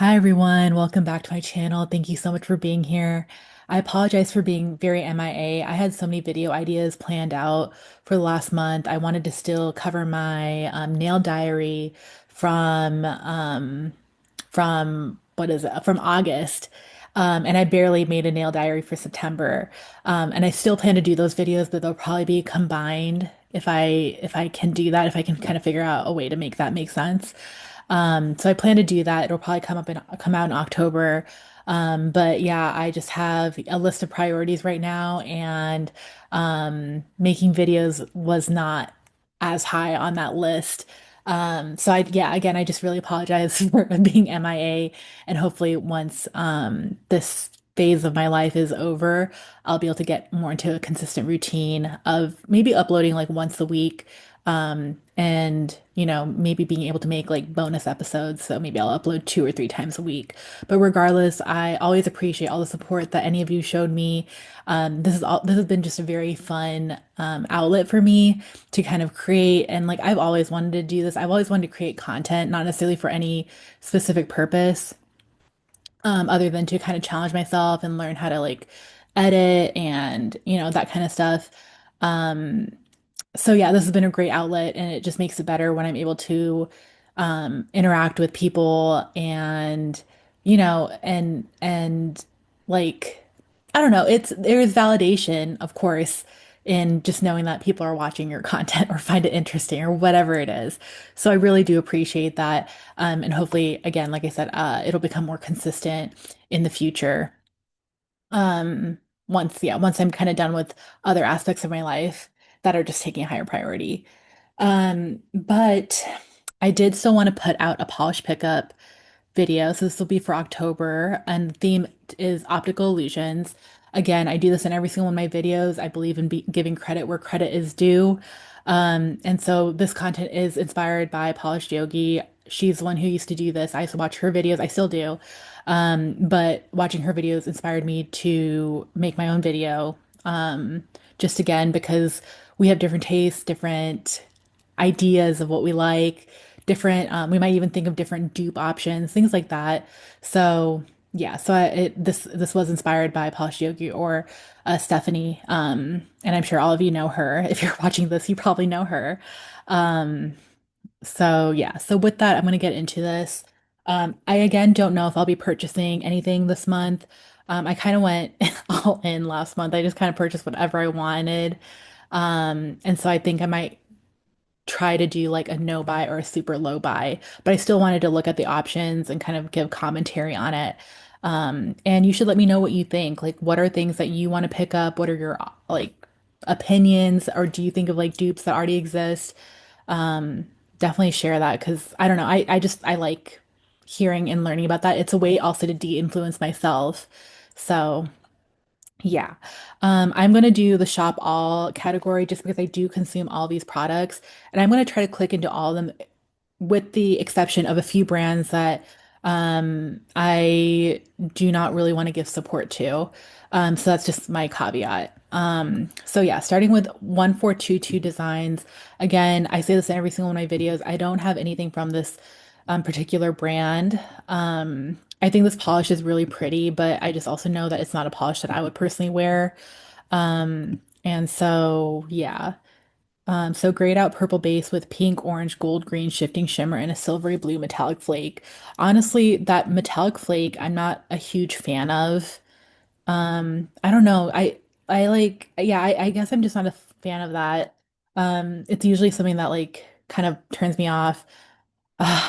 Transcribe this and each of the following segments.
Hi everyone, welcome back to my channel. Thank you so much for being here. I apologize for being very MIA. I had so many video ideas planned out for the last month. I wanted to still cover my nail diary from from what is it? From August. And I barely made a nail diary for September. And I still plan to do those videos, but they'll probably be combined if I can do that, if I can kind of figure out a way to make that make sense. So I plan to do that. It'll probably come out in October. But yeah, I just have a list of priorities right now, and making videos was not as high on that list. Yeah, again, I just really apologize for being MIA, and hopefully once this phase of my life is over, I'll be able to get more into a consistent routine of maybe uploading like once a week, and maybe being able to make like bonus episodes. So maybe I'll upload 2 or 3 times a week. But regardless, I always appreciate all the support that any of you showed me. This has been just a very fun outlet for me to kind of create. And like I've always wanted to do this. I've always wanted to create content, not necessarily for any specific purpose, other than to kind of challenge myself and learn how to like edit and that kind of stuff. Um, so yeah, this has been a great outlet, and it just makes it better when I'm able to interact with people, and like I don't know, there's validation, of course, in just knowing that people are watching your content or find it interesting or whatever it is. So I really do appreciate that. And hopefully, again, like I said, it'll become more consistent in the future. Um, once I'm kind of done with other aspects of my life that are just taking a higher priority. But I did still want to put out a polish pickup video. So this will be for October, and the theme is optical illusions. Again, I do this in every single one of my videos. I believe in giving credit where credit is due. And so this content is inspired by Polished Yogi. She's the one who used to do this. I used to watch her videos. I still do. But watching her videos inspired me to make my own video. Just again, because we have different tastes, different ideas of what we like, we might even think of different dupe options, things like that. So yeah, this was inspired by Polish Yogi, or Stephanie, and I'm sure all of you know her. If you're watching this, you probably know her. Um, so yeah, so with that, I'm gonna get into this. I again don't know if I'll be purchasing anything this month. I kind of went all in last month. I just kind of purchased whatever I wanted. And so I think I might try to do like a no buy or a super low buy, but I still wanted to look at the options and kind of give commentary on it. And you should let me know what you think. Like, what are things that you want to pick up? What are your like opinions, or do you think of like dupes that already exist? Um, Definitely share that, because I don't know. I like hearing and learning about that. It's a way also to de-influence myself. So yeah. I'm going to do the shop all category just because I do consume all these products. And I'm going to try to click into all of them, with the exception of a few brands that I do not really want to give support to. So that's just my caveat. So yeah, starting with 1422 Designs. Again, I say this in every single one of my videos. I don't have anything from this particular brand. I think this polish is really pretty, but I just also know that it's not a polish that I would personally wear. And so yeah. So grayed out purple base with pink, orange, gold, green shifting shimmer and a silvery blue metallic flake. Honestly, that metallic flake, I'm not a huge fan of. I don't know. I like, yeah, I guess I'm just not a fan of that. It's usually something that like kind of turns me off.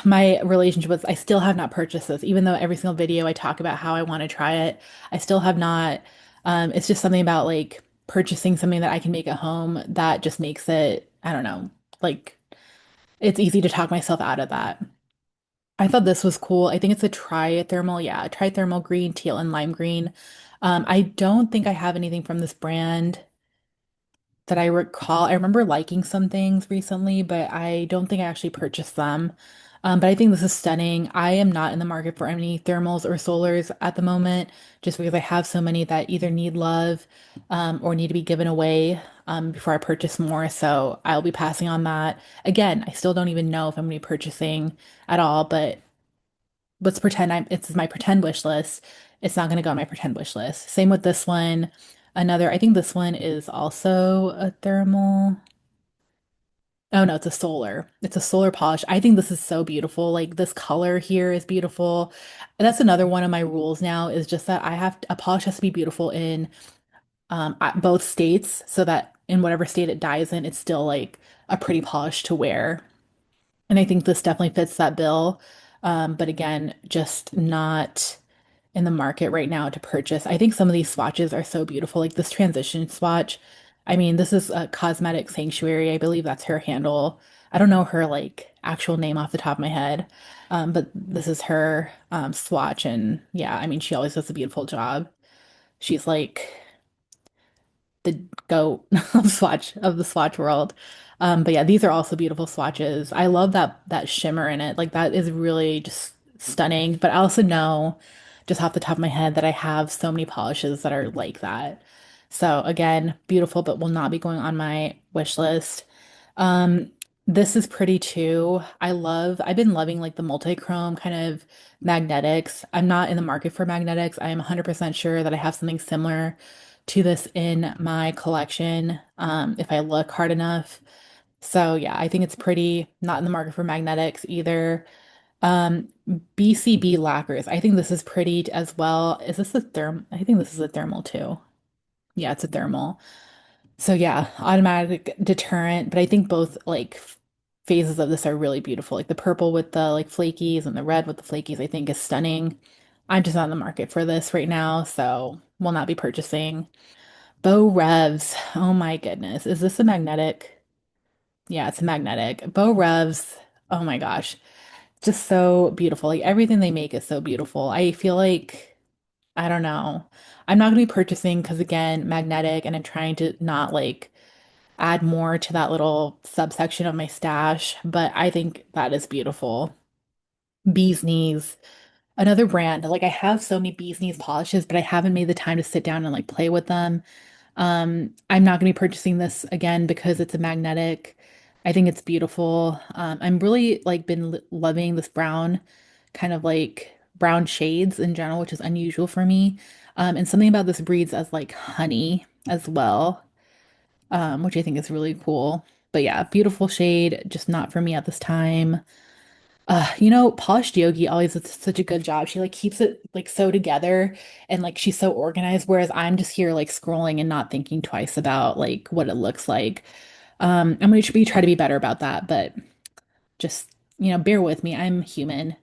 My relationship with, I still have not purchased this, even though every single video I talk about how I want to try it. I still have not. It's just something about like purchasing something that I can make at home that just makes it, I don't know, like it's easy to talk myself out of that. I thought this was cool. I think it's a trithermal, yeah, trithermal green, teal, and lime green. I don't think I have anything from this brand that I recall. I remember liking some things recently, but I don't think I actually purchased them. But I think this is stunning. I am not in the market for any thermals or solars at the moment, just because I have so many that either need love, or need to be given away, before I purchase more. So I'll be passing on that. Again, I still don't even know if I'm going to be purchasing at all, but let's pretend it's my pretend wish list. It's not going to go on my pretend wish list. Same with this one. I think this one is also a thermal. Oh no, it's a solar. It's a solar polish. I think this is so beautiful. Like this color here is beautiful. And that's another one of my rules now is just that a polish has to be beautiful in both states so that in whatever state it dyes in, it's still like a pretty polish to wear. And I think this definitely fits that bill. But again, just not in the market right now to purchase. I think some of these swatches are so beautiful, like this transition swatch. I mean, this is a Cosmetic Sanctuary. I believe that's her handle. I don't know her like actual name off the top of my head. But this is her swatch, and yeah, I mean, she always does a beautiful job. She's like the goat of the swatch world. But yeah, these are also beautiful swatches. I love that shimmer in it. Like that is really just stunning. But I also know just off the top of my head that I have so many polishes that are like that. So again, beautiful, but will not be going on my wish list. Um, this is pretty too. I've been loving like the multi-chrome kind of magnetics. I'm not in the market for magnetics. I am 100% sure that I have something similar to this in my collection, if I look hard enough. So yeah, I think it's pretty, not in the market for magnetics either. Um, BCB lacquers. I think this is pretty as well. Is this a therm? I think this is a thermal too. Yeah, it's a thermal. So yeah, automatic deterrent, but I think both like phases of this are really beautiful. Like the purple with the like flakies and the red with the flakies, I think is stunning. I'm just not in the market for this right now, so will not be purchasing. Bow Revs. Oh my goodness. Is this a magnetic? Yeah, it's a magnetic. Bow Revs. Oh my gosh. Just so beautiful. Like everything they make is so beautiful. I feel like I don't know. I'm not going to be purchasing because again, magnetic and I'm trying to not like add more to that little subsection of my stash, but I think that is beautiful. Bee's Knees, another brand. Like I have so many Bee's Knees polishes, but I haven't made the time to sit down and like play with them. I'm not going to be purchasing this again because it's a magnetic. I think it's beautiful. I'm really like been loving this brown, kind of like brown shades in general, which is unusual for me. And something about this breeds as like honey as well, which I think is really cool. But yeah, beautiful shade, just not for me at this time. Polished Yogi always does such a good job. She like keeps it like so together and like she's so organized, whereas I'm just here like scrolling and not thinking twice about like what it looks like. I'm gonna be try to be better about that, but just bear with me. I'm human.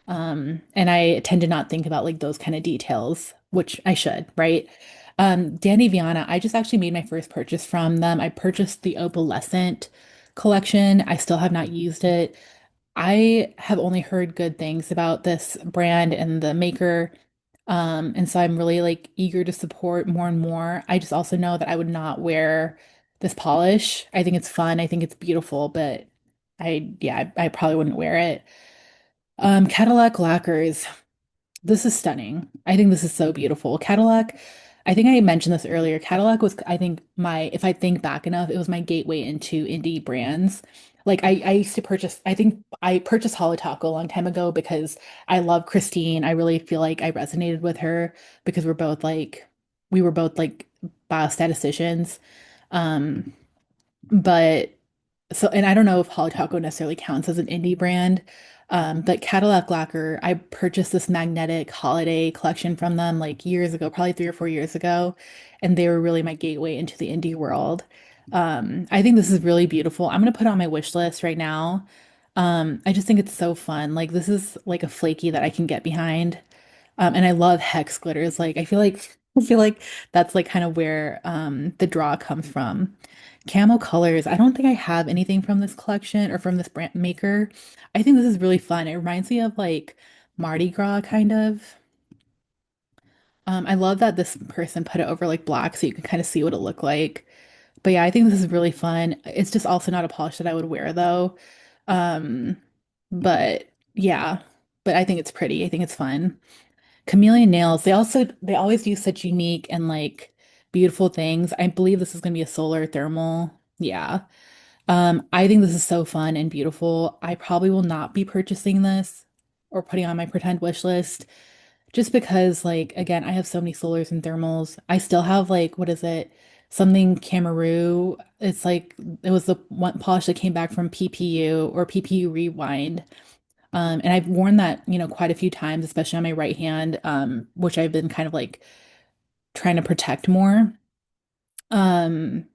And I tend to not think about like those kind of details, which I should, right? Danny Viana, I just actually made my first purchase from them. I purchased the Opalescent collection. I still have not used it. I have only heard good things about this brand and the maker. And so I'm really like eager to support more and more. I just also know that I would not wear this polish. I think it's fun. I think it's beautiful, but I probably wouldn't wear it. Cadillac lacquers. This is stunning. I think this is so beautiful. Cadillac, I think I mentioned this earlier. Cadillac was, I think, if I think back enough, it was my gateway into indie brands. Like I used to purchase, I think I purchased Holo Taco a long time ago because I love Christine. I really feel like I resonated with her because we were both like biostatisticians. Um, but and I don't know if Holo Taco necessarily counts as an indie brand, but Cadillac Lacquer, I purchased this magnetic holiday collection from them like years ago, probably 3 or 4 years ago, and they were really my gateway into the indie world. I think this is really beautiful. I'm gonna put it on my wish list right now. I just think it's so fun. Like this is like a flaky that I can get behind. And I love hex glitters. Like I feel like that's like kind of where the draw comes from. Camo colors. I don't think I have anything from this collection or from this brand maker. I think this is really fun. It reminds me of like Mardi Gras kind of. I love that this person put it over like black so you can kind of see what it looked like. But yeah, I think this is really fun. It's just also not a polish that I would wear though. Um, but yeah, but I think it's pretty. I think it's fun. Chameleon nails, they always use such unique and like beautiful things. I believe this is gonna be a solar thermal. Yeah. I think this is so fun and beautiful. I probably will not be purchasing this. or putting on my pretend wish list. Just because, like, again, I have so many solars and thermals. I still have like, what is it? Something Camaru. It's like it was the one polish that came back from PPU or PPU Rewind. And I've worn that, quite a few times, especially on my right hand, which I've been kind of like trying to protect more. Um,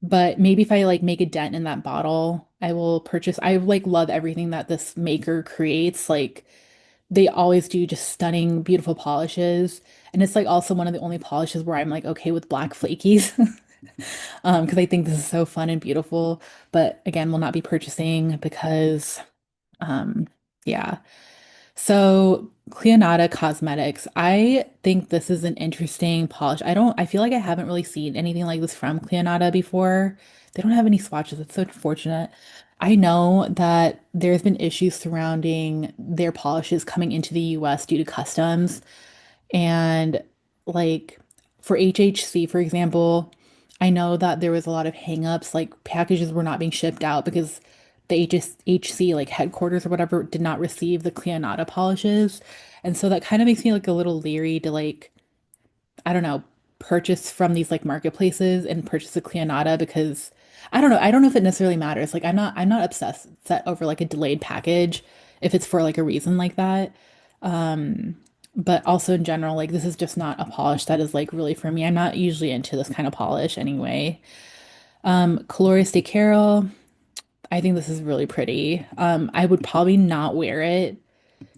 but maybe if I like make a dent in that bottle, I will purchase. I like love everything that this maker creates. Like they always do just stunning, beautiful polishes. And it's like also one of the only polishes where I'm like okay with black flakies. Because I think this is so fun and beautiful. But again, will not be purchasing because um yeah. So, Cleonata Cosmetics, I think this is an interesting polish. I feel like I haven't really seen anything like this from Cleonata before. They don't have any swatches. It's so unfortunate. I know that there's been issues surrounding their polishes coming into the US due to customs. And like for HHC, for example, I know that there was a lot of hangups, like packages were not being shipped out because the HHC, like headquarters or whatever, did not receive the Cleonata polishes. And so that kind of makes me like a little leery to like, I don't know, purchase from these like marketplaces and purchase a Cleonata because I don't know. I don't know if it necessarily matters. Like I'm not obsessed set over like a delayed package if it's for like a reason like that. Um, but also in general, like this is just not a polish that is like really for me. I'm not usually into this kind of polish anyway. Colores de Carol, I think this is really pretty. I would probably not wear it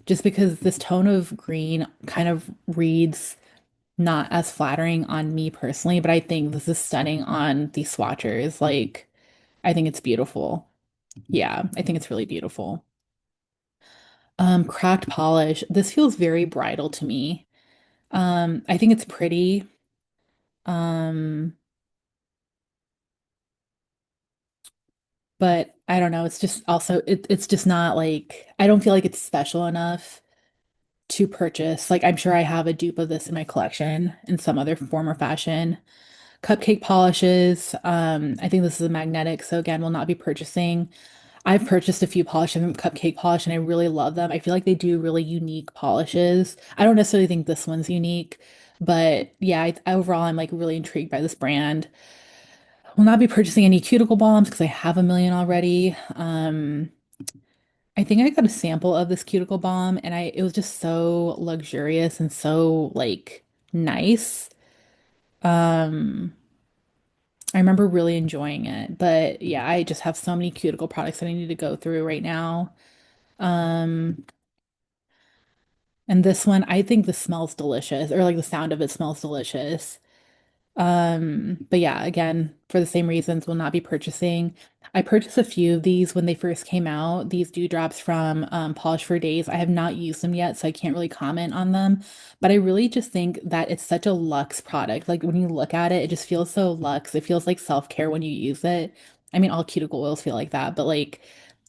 just because this tone of green kind of reads not as flattering on me personally, but I think this is stunning on the swatchers. Like, I think it's beautiful. Yeah, I think it's really beautiful. Cracked polish. This feels very bridal to me. I think it's pretty. Um, but I don't know. It's just also it's just not like I don't feel like it's special enough to purchase. Like I'm sure I have a dupe of this in my collection in some other form or fashion. Cupcake polishes. I think this is a magnetic, so again, will not be purchasing. I've purchased a few polishes from Cupcake Polish and I really love them. I feel like they do really unique polishes. I don't necessarily think this one's unique, but yeah, overall, I'm like really intrigued by this brand. Will not be purchasing any cuticle balms because I have a million already. I think I got a sample of this cuticle balm and it was just so luxurious and so like nice. Um, I remember really enjoying it, but yeah, I just have so many cuticle products that I need to go through right now. Um, and this one, I think this smells delicious, or like the sound of it smells delicious. But yeah, again, for the same reasons, will not be purchasing. I purchased a few of these when they first came out, these dewdrops from Polish for Days. I have not used them yet, so I can't really comment on them. But I really just think that it's such a luxe product. Like when you look at it, it just feels so luxe. It feels like self-care when you use it. I mean, all cuticle oils feel like that, but like,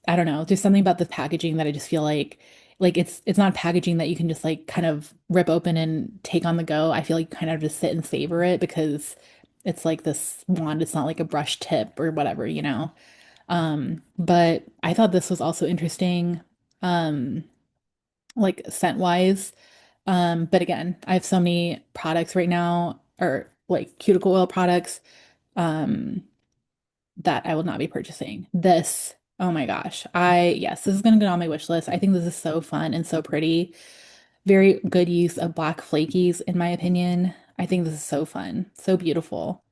I don't know. There's something about the packaging that I just feel like it's not packaging that you can just like kind of rip open and take on the go. I feel like you kind of just sit and savor it because it's like this wand. It's not like a brush tip or whatever, you know. But I thought this was also interesting, um, like scent wise. But again, I have so many products right now, or like cuticle oil products, um, that I will not be purchasing. This, oh my gosh. Yes, this is gonna get on my wish list. I think this is so fun and so pretty. Very good use of black flakies, in my opinion. I think this is so fun, so beautiful.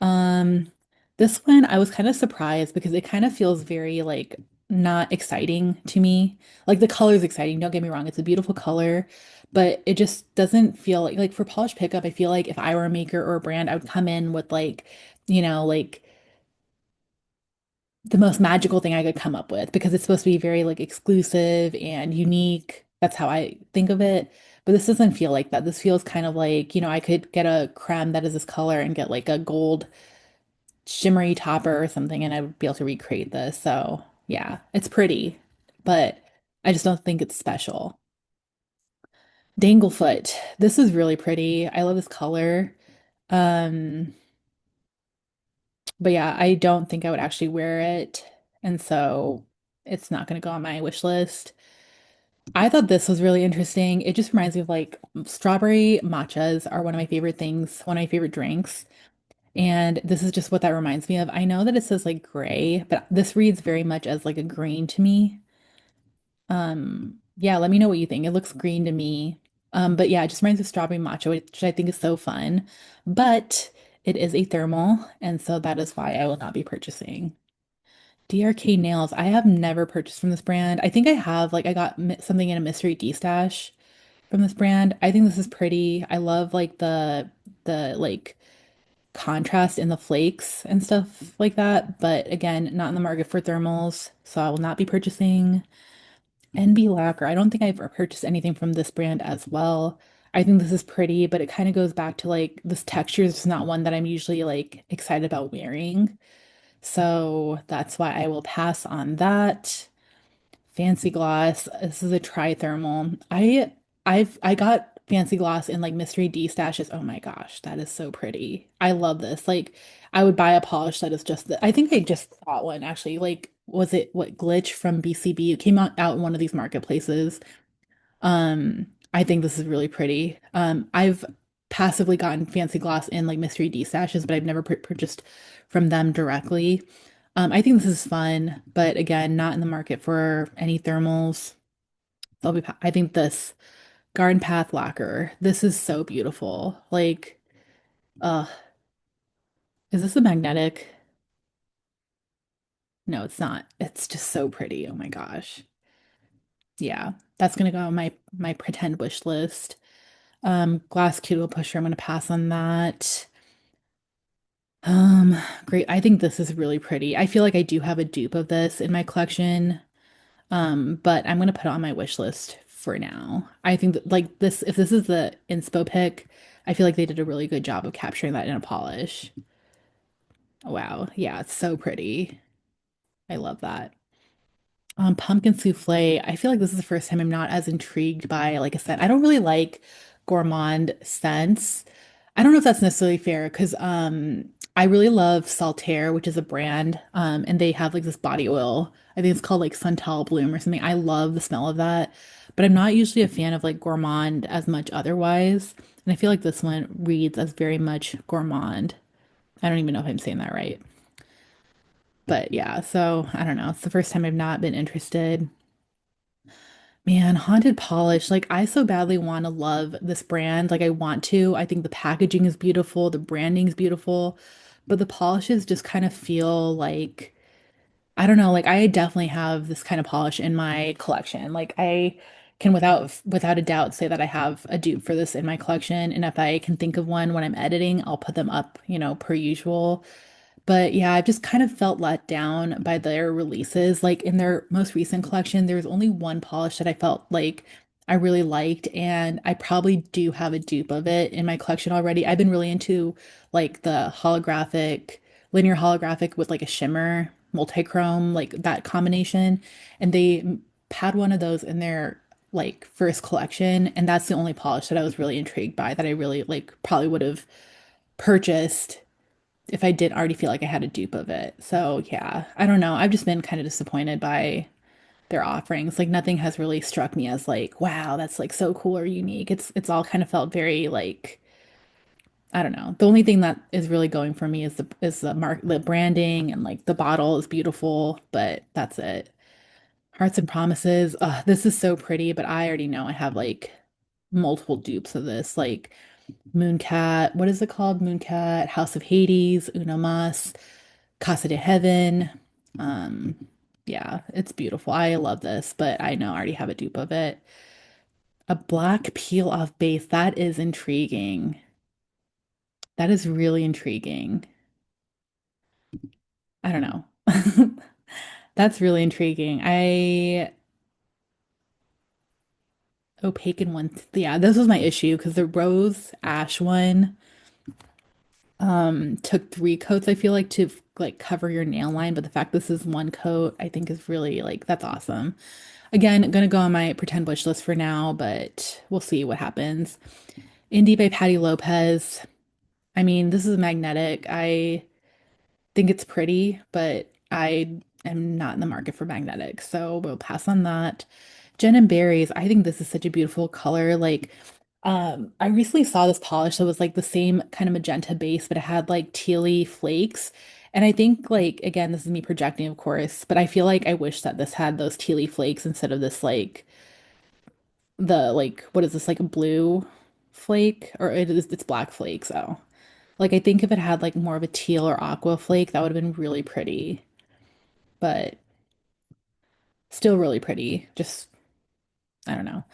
Um, this one I was kind of surprised because it kind of feels very like not exciting to me. Like the color is exciting, don't get me wrong, it's a beautiful color, but it just doesn't feel like for polish pickup, I feel like if I were a maker or a brand, I would come in with like, like the most magical thing I could come up with because it's supposed to be very like exclusive and unique. That's how I think of it. But this doesn't feel like that. This feels kind of like, I could get a creme that is this color and get like a gold shimmery topper or something, and I would be able to recreate this. So yeah, it's pretty, but I just don't think it's special. Danglefoot. This is really pretty. I love this color. Um, but yeah, I don't think I would actually wear it. And so it's not going to go on my wish list. I thought this was really interesting. It just reminds me of like strawberry matchas are one of my favorite things, one of my favorite drinks. And this is just what that reminds me of. I know that it says like gray, but this reads very much as like a green to me. Yeah, let me know what you think. It looks green to me. But yeah, it just reminds me of strawberry matcha, which I think is so fun. But it is a thermal, and so that is why I will not be purchasing. DRK Nails. I have never purchased from this brand. I think I have, like, I got something in a mystery D stash from this brand. I think this is pretty. I love like the like contrast in the flakes and stuff like that. But again, not in the market for thermals, so I will not be purchasing. NB Lacquer. I don't think I've purchased anything from this brand as well. I think this is pretty, but it kind of goes back to like this texture is just not one that I'm usually like excited about wearing. So that's why I will pass on that. Fancy Gloss. This is a trithermal. I got Fancy Gloss in like Mystery D stashes. Oh my gosh, that is so pretty. I love this. Like I would buy a polish that is just I think I just bought one actually. Like was it what Glitch from BCB? It came out in one of these marketplaces. I think this is really pretty. I've passively gotten Fancy Gloss in like Mystery D stashes, but I've never purchased from them directly. I think this is fun, but again, not in the market for any thermals. I think this Garden Path lacquer, this is so beautiful. Like, uh, is this a magnetic? No, it's not. It's just so pretty. Oh my gosh. Yeah, that's gonna go on my pretend wish list. Glass cuticle pusher, I'm gonna pass on that. Great. I think this is really pretty. I feel like I do have a dupe of this in my collection. But I'm gonna put it on my wish list for now. I think that like this, if this is the inspo pick, I feel like they did a really good job of capturing that in a polish. Wow. Yeah, it's so pretty. I love that. Pumpkin souffle. I feel like this is the first time I'm not as intrigued by like a scent. I don't really like gourmand scents. I don't know if that's necessarily fair because I really love Saltaire, which is a brand, and they have like this body oil. I think it's called like Suntal Bloom or something. I love the smell of that, but I'm not usually a fan of like gourmand as much otherwise. And I feel like this one reads as very much gourmand. I don't even know if I'm saying that right. But yeah, so I don't know. It's the first time I've not been interested. Man, Haunted Polish, like I so badly want to love this brand. Like I want to. I think the packaging is beautiful, the branding is beautiful, but the polishes just kind of feel like I don't know, like I definitely have this kind of polish in my collection. Like I can without a doubt say that I have a dupe for this in my collection, and if I can think of one when I'm editing, I'll put them up, per usual. But yeah, I've just kind of felt let down by their releases. Like in their most recent collection, there was only one polish that I felt like I really liked, and I probably do have a dupe of it in my collection already. I've been really into like the holographic, linear holographic with like a shimmer, multichrome, like that combination. And they had one of those in their like first collection, and that's the only polish that I was really intrigued by that I really like probably would have purchased if I did already feel like I had a dupe of it. So yeah, I don't know. I've just been kind of disappointed by their offerings. Like nothing has really struck me as like, wow, that's like so cool or unique. It's all kind of felt very like I don't know. The only thing that is really going for me is the branding and like the bottle is beautiful, but that's it. Hearts and Promises. This is so pretty, but I already know I have like multiple dupes of this. Like Mooncat, what is it called? Mooncat, House of Hades, Uno Mas, Casa de Heaven. Um, yeah, it's beautiful. I love this, but I know I already have a dupe of it. A black peel off base. That is intriguing. That is really intriguing. I don't know. That's really intriguing. Opaque and one. Yeah, this was my issue because the rose ash one took 3 coats, I feel like, to like cover your nail line, but the fact this is 1 coat, I think is really like that's awesome. Again, gonna go on my pretend wish list for now, but we'll see what happens. Indie by Patty Lopez. I mean, this is magnetic. I think it's pretty, but I am not in the market for magnetic, so we'll pass on that. Jen and Berries, I think this is such a beautiful color. Like, I recently saw this polish that was like the same kind of magenta base, but it had like tealy flakes. And I think like again, this is me projecting, of course, but I feel like I wish that this had those tealy flakes instead of this like the like what is this like a blue flake or it's black flakes. So like I think if it had like more of a teal or aqua flake, that would have been really pretty, but still really pretty. Just I don't know.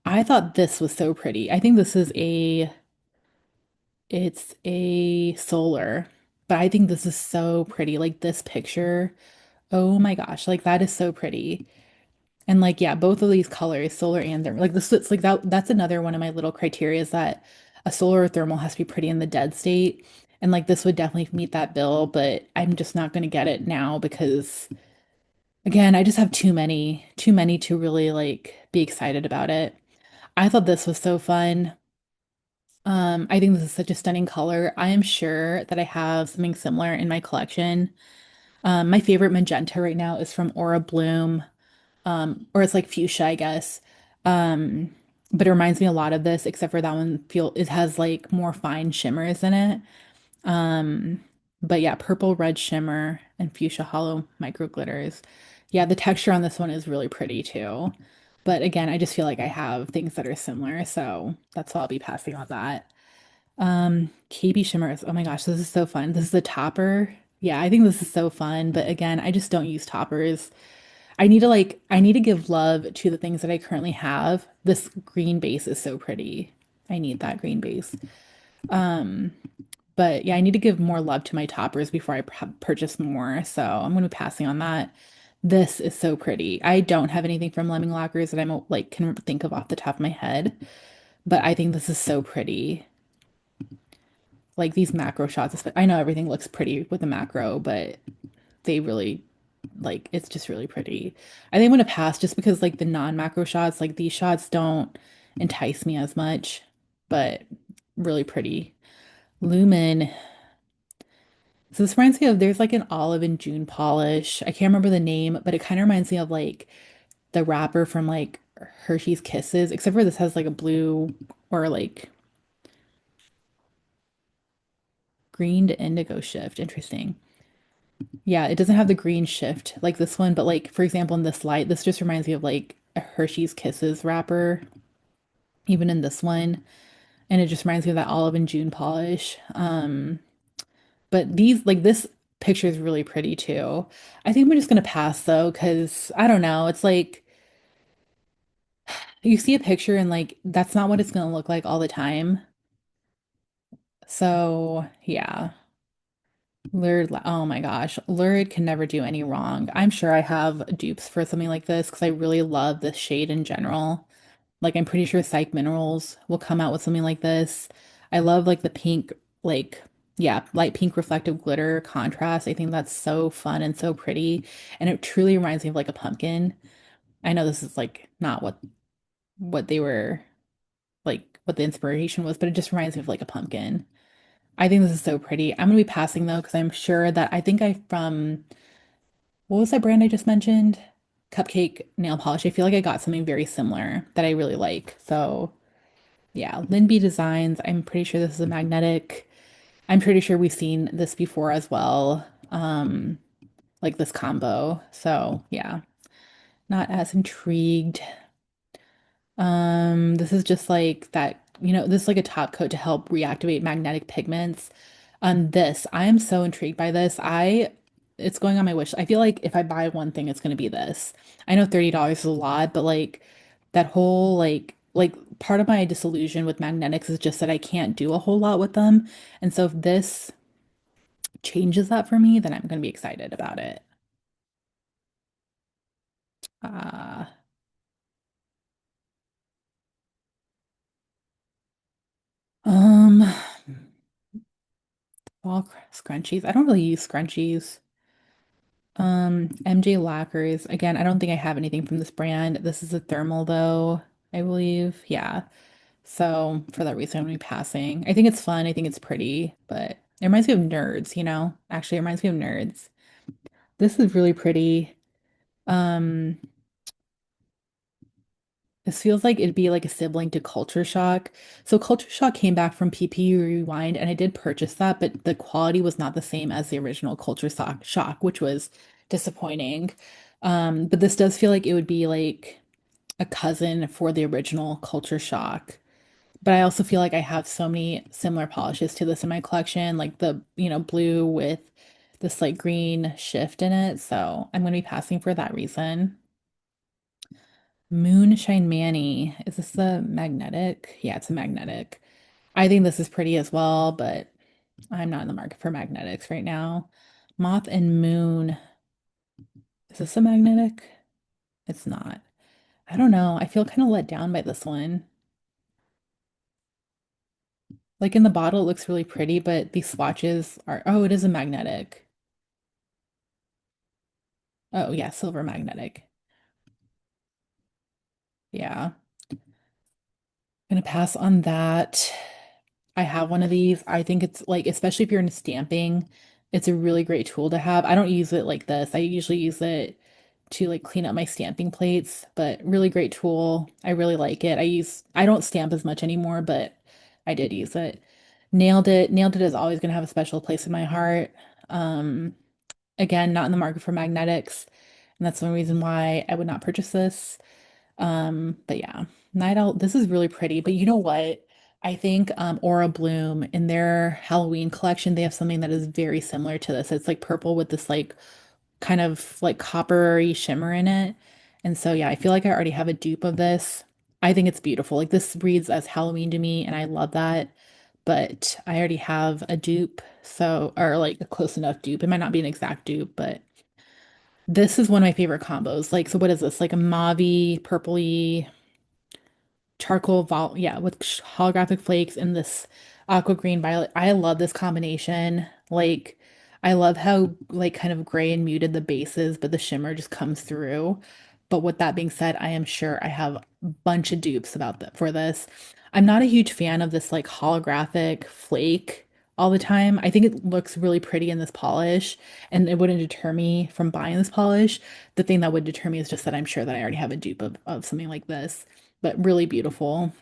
I thought this was so pretty. I think this is it's a solar, but I think this is so pretty. Like this picture, oh my gosh, like that is so pretty. And like, yeah, both of these colors, solar and thermal, like this, it's like that's another one of my little criteria is that a solar or thermal has to be pretty in the dead state. And like this would definitely meet that bill, but I'm just not going to get it now because again, I just have too many to really like be excited about it. I thought this was so fun. I think this is such a stunning color. I am sure that I have something similar in my collection. My favorite magenta right now is from Aura Bloom, or it's like fuchsia, I guess. Um, but it reminds me a lot of this, except for that one feel it has like more fine shimmers in it. Um, but yeah, purple red shimmer and fuchsia hollow micro glitters. Yeah, the texture on this one is really pretty too. But again, I just feel like I have things that are similar, so that's why I'll be passing on that. KB Shimmers. Oh my gosh, this is so fun. This is the topper. Yeah, I think this is so fun. But again, I just don't use toppers. I need to give love to the things that I currently have. This green base is so pretty. I need that green base. But yeah, I need to give more love to my toppers before I purchase more. So I'm going to be passing on that. This is so pretty. I don't have anything from Lemming Lockers that I'm like can think of off the top of my head, but I think this is so pretty. Like these macro shots, I know everything looks pretty with the macro, but they really like it's just really pretty. I think I'm gonna pass just because like the non-macro shots, like these shots don't entice me as much, but really pretty. Lumen. So this reminds me of there's like an olive and June polish. I can't remember the name, but it kind of reminds me of like the wrapper from like Hershey's Kisses, except for this has like a blue or like green to indigo shift. Interesting. Yeah, it doesn't have the green shift like this one, but like for example in this light, this just reminds me of like a Hershey's Kisses wrapper, even in this one. And it just reminds me of that olive and June polish. But these like this picture is really pretty too. I think I'm just gonna pass though, because I don't know. It's like you see a picture and like that's not what it's gonna look like all the time. So yeah. Lurid, oh my gosh, Lurid can never do any wrong. I'm sure I have dupes for something like this because I really love this shade in general. Like I'm pretty sure Psych Minerals will come out with something like this. I love like the pink, like yeah, light pink reflective glitter contrast. I think that's so fun and so pretty. And it truly reminds me of like a pumpkin. I know this is like not what they were like what the inspiration was, but it just reminds me of like a pumpkin. I think this is so pretty. I'm gonna be passing though, because I'm sure that I think I from what was that brand I just mentioned? Cupcake nail polish. I feel like I got something very similar that I really like. So yeah, Linby Designs. I'm pretty sure this is a magnetic. I'm pretty sure we've seen this before as well. Like this combo. So yeah, not as intrigued. This is just like that, this is like a top coat to help reactivate magnetic pigments. This, I am so intrigued by this. It's going on my wish. I feel like if I buy one thing, it's going to be this. I know $30 is a lot, but like that whole like part of my disillusion with magnetics is just that I can't do a whole lot with them. And so if this changes that for me, then I'm going to be excited about it. Uh, um, fall scrunchies. I don't really use scrunchies. MJ Lacquers. Again, I don't think I have anything from this brand. This is a thermal though, I believe. Yeah. So for that reason, I'm gonna be passing. I think it's fun. I think it's pretty, but it reminds me of nerds, you know? Actually, it reminds me of nerds. This is really pretty. Um, This feels like it'd be like a sibling to Culture Shock. So Culture Shock came back from PPU Rewind, and I did purchase that, but the quality was not the same as the original Shock, which was disappointing. But this does feel like it would be like a cousin for the original Culture Shock. But I also feel like I have so many similar polishes to this in my collection, like the, blue with this like green shift in it. So I'm going to be passing for that reason. Moonshine Manny. Is this the magnetic? Yeah, it's a magnetic. I think this is pretty as well, but I'm not in the market for magnetics right now. Moth and Moon. Is this a magnetic? It's not. I don't know. I feel kind of let down by this one. Like in the bottle, it looks really pretty, but these swatches are, oh, it is a magnetic. Oh, yeah, silver magnetic. Yeah. Gonna pass on that. I have one of these. I think it's like, especially if you're into stamping, it's a really great tool to have. I don't use it like this. I usually use it to like clean up my stamping plates, but really great tool. I really like it. I don't stamp as much anymore, but I did use it. Nailed It. Nailed It is always gonna have a special place in my heart. Um, Again, not in the market for magnetics, and that's one reason why I would not purchase this. But yeah, Night Owl, this is really pretty. But you know what? I think Aura Bloom in their Halloween collection, they have something that is very similar to this. It's like purple with this like kind of like coppery shimmer in it. And so yeah, I feel like I already have a dupe of this. I think it's beautiful. Like this reads as Halloween to me, and I love that. But I already have a dupe, so or like a close enough dupe. It might not be an exact dupe, but this is one of my favorite combos. Like, so what is this? Like a mauve purpley charcoal vol yeah, with holographic flakes and this aqua green violet. I love this combination. Like, I love how like kind of gray and muted the base is, but the shimmer just comes through. But with that being said, I am sure I have a bunch of dupes about that for this. I'm not a huge fan of this like holographic flake all the time. I think it looks really pretty in this polish, and it wouldn't deter me from buying this polish. The thing that would deter me is just that I'm sure that I already have a dupe of something like this, but really beautiful.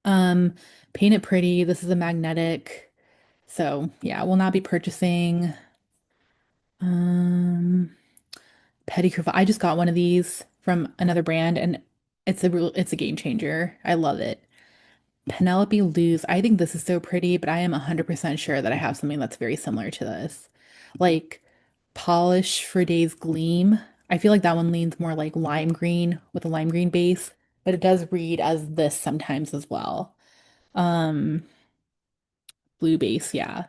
Um, Paint It Pretty. This is a magnetic. So yeah, will not be purchasing. Um, Pedicure. I just got one of these from another brand, and it's a game changer. I love it. Penelope Luz. I think this is so pretty, but I am 100% sure that I have something that's very similar to this. Like Polish for Days Gleam. I feel like that one leans more like lime green with a lime green base, but it does read as this sometimes as well. Um, Blue base, yeah.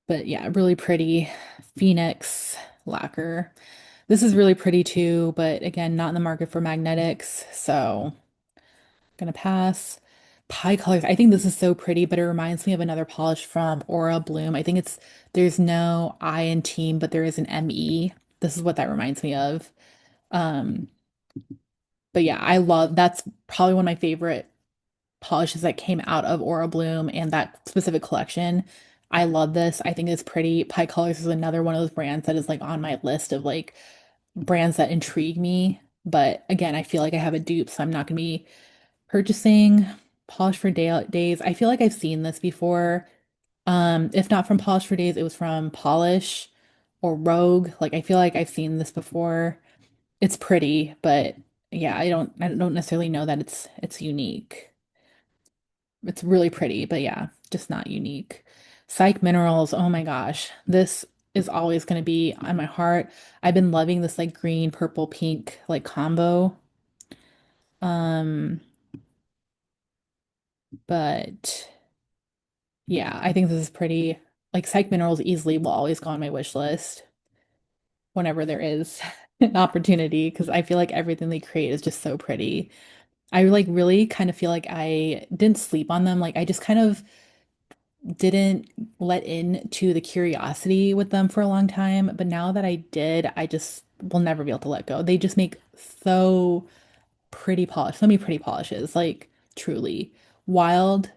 But yeah, really pretty. Phoenix lacquer. This is really pretty too, but again, not in the market for magnetics, so gonna pass. Pie colors. I think this is so pretty, but it reminds me of another polish from Aura Bloom. I think there's no I in team, but there is an ME. This is what that reminds me of. Um, but yeah, that's probably one of my favorite polishes that came out of Aura Bloom and that specific collection. I love this. I think it's pretty. Pie Colors is another one of those brands that is like on my list of like brands that intrigue me. But again, I feel like I have a dupe, so I'm not gonna be purchasing Days. I feel like I've seen this before. If not from Polish for Days, it was from Polish or Rogue. Like I feel like I've seen this before. It's pretty, but yeah, I don't necessarily know that it's unique. It's really pretty, but yeah, just not unique. Psych Minerals, oh my gosh. This is always going to be on my heart. I've been loving this like green, purple, pink like combo. Um, but yeah, I think this is pretty. Like Psych Minerals easily will always go on my wish list whenever there is an opportunity because I feel like everything they create is just so pretty. I like really kind of feel like I didn't sleep on them. Like I just kind of didn't let in to the curiosity with them for a long time, but now that I did, I just will never be able to let go. They just make so so many pretty polishes, like truly. Wild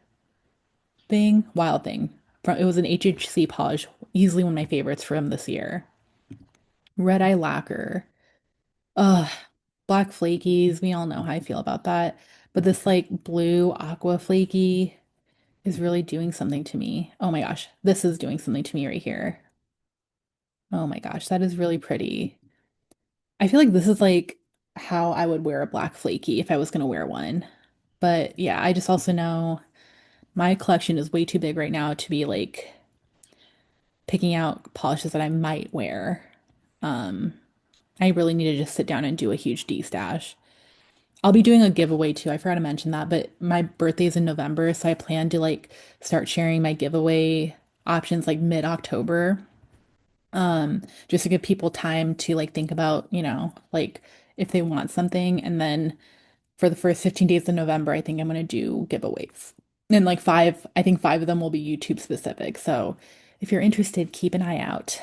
Wild Thing. It was an HHC polish, easily one of my favorites from this year. Red Eye Lacquer. Ugh. Black flakies, we all know how I feel about that. But this like blue aqua flaky is really doing something to me. Oh my gosh, this is doing something to me right here. Oh my gosh, that is really pretty. I feel like this is like how I would wear a black flaky if I was gonna wear one. But yeah, I just also know my collection is way too big right now to be like picking out polishes that I might wear. Um, I really need to just sit down and do a huge D stash. I'll be doing a giveaway too. I forgot to mention that, but my birthday is in November, so I plan to like start sharing my giveaway options like mid-October. Just to give people time to like think about, like if they want something. And then for the first 15 days of November, I think I'm gonna do giveaways. And like I think five of them will be YouTube specific. So if you're interested, keep an eye out.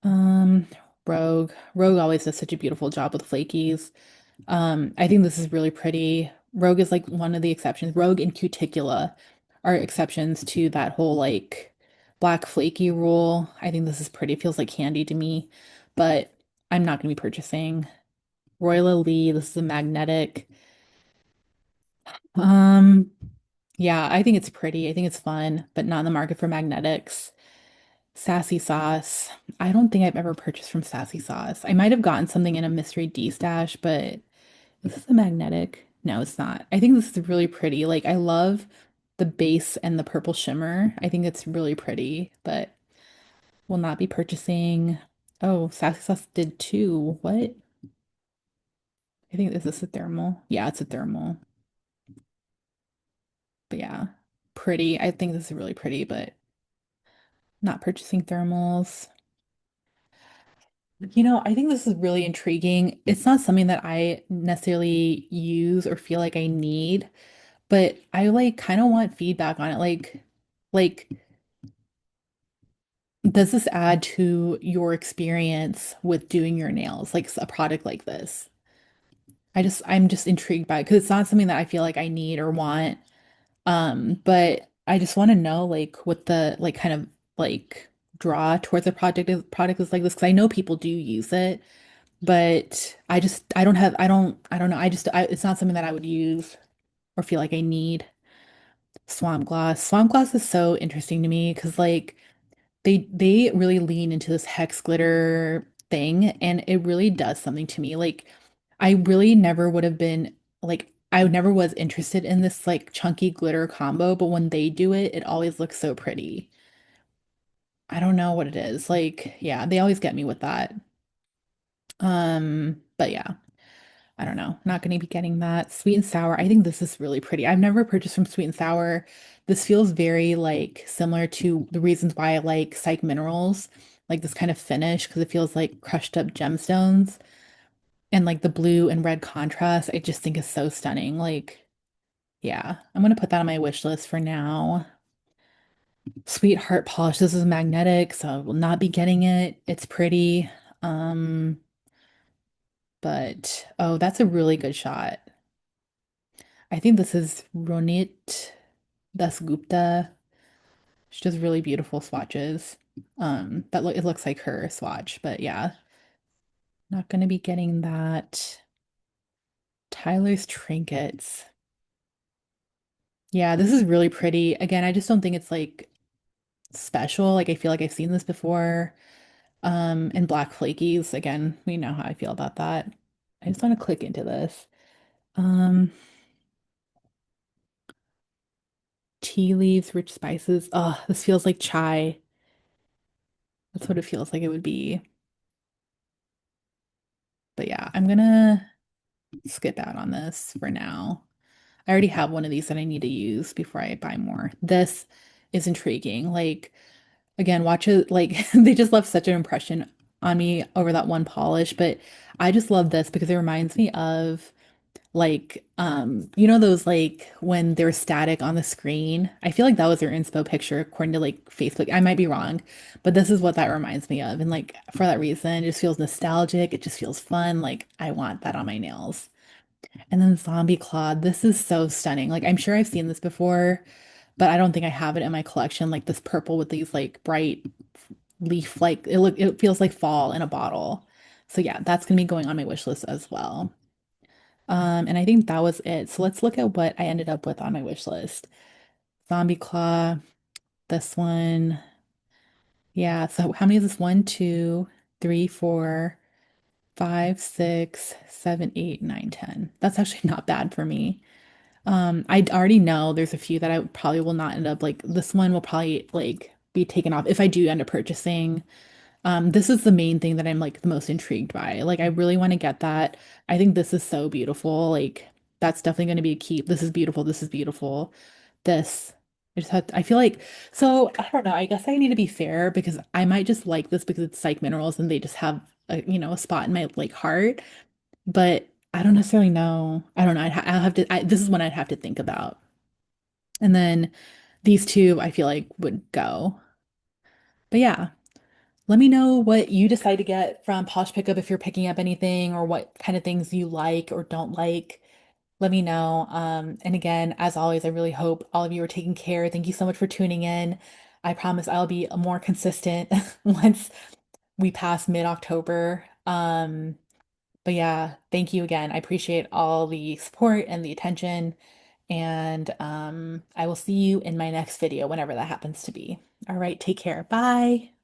Um, Rogue. Rogue always does such a beautiful job with flakies. I think this is really pretty. Rogue is like one of the exceptions. Rogue and Cuticula are exceptions to that whole like black flaky rule. I think this is pretty. It feels like candy to me, but I'm not going to be purchasing. Royal Lee, this is a magnetic. Um, yeah, I think it's pretty. I think it's fun, but not in the market for magnetics. Sassy Sauce. I don't think I've ever purchased from Sassy Sauce. I might have gotten something in a mystery D stash, but is this a magnetic? No, it's not. I think this is really pretty. Like, I love the base and the purple shimmer. I think it's really pretty, but will not be purchasing. Oh, Sassy Sauce did too. What? I think is this a thermal? Yeah, it's a thermal. But yeah, pretty. I think this is really pretty, but not purchasing thermals. I think this is really intriguing. It's not something that I necessarily use or feel like I need, but I like kind of want feedback on it. Like, does this add to your experience with doing your nails, like a product like this? I'm just intrigued by it because it's not something that I feel like I need or want. But I just want to know like what the like kind of like draw towards a product is like this because I know people do use it, but I don't know. It's not something that I would use or feel like I need. Swamp Gloss. Swamp Gloss is so interesting to me because like they really lean into this hex glitter thing and it really does something to me. Like I really never would have been like I never was interested in this like chunky glitter combo, but when they do it, it always looks so pretty. I don't know what it is. Like, yeah, they always get me with that. But yeah. I don't know. Not going to be getting that. Sweet and sour. I think this is really pretty. I've never purchased from Sweet and Sour. This feels very like similar to the reasons why I like Psych Minerals, like this kind of finish because it feels like crushed up gemstones and like the blue and red contrast. I just think is so stunning. Like, yeah, I'm gonna put that on my wish list for now. Sweetheart polish. This is magnetic, so I will not be getting it. It's pretty. Um, but oh, that's a really good shot. I think this is Ronit Dasgupta. She does really beautiful swatches. That look it looks like her swatch, but yeah, not gonna be getting that. Tyler's Trinkets. Yeah, this is really pretty. Again, I just don't think it's like special. Like I feel like I've seen this before. And Black Flakies. Again, we know how I feel about that. I just want to click into this. Um, Tea leaves, rich spices. Oh, this feels like chai. That's what it feels like it would be. But yeah, I'm gonna skip out on this for now. I already have one of these that I need to use before I buy more. This is intriguing. Like, again, watch it. Like, they just left such an impression on me over that one polish. But I just love this because it reminds me of like, those like when they're static on the screen. I feel like that was their inspo picture according to like Facebook. I might be wrong, but this is what that reminds me of. And like for that reason, it just feels nostalgic. It just feels fun. Like I want that on my nails. And then Zombie Clawed. This is so stunning. Like I'm sure I've seen this before, but I don't think I have it in my collection. Like this purple with these like bright leaf, like it feels like fall in a bottle. So yeah, that's gonna be going on my wish list as well. And I think that was it. So let's look at what I ended up with on my wish list. Zombie Claw, this one. Yeah, so how many is this? One, two, three, four, five, six, seven, eight, nine, 10. That's actually not bad for me. I already know there's a few that I probably will not end up like this one will probably like be taken off if I do end up purchasing. This is the main thing that I'm like the most intrigued by. Like I really want to get that. I think this is so beautiful. Like that's definitely going to be a keep. This is beautiful. This is beautiful. This I just had I feel like so I don't know. I guess I need to be fair because I might just like this because it's psych minerals and they just have a a spot in my like heart. But I don't necessarily know. I don't know. I'll have to. This is one I'd have to think about. And then these two I feel like would go. But yeah. Let me know what you decide to get from Posh Pickup if you're picking up anything or what kind of things you like or don't like. Let me know. And again, as always, I really hope all of you are taking care. Thank you so much for tuning in. I promise I'll be more consistent once we pass mid-October. But yeah, thank you again. I appreciate all the support and the attention. And I will see you in my next video, whenever that happens to be. All right, take care. Bye.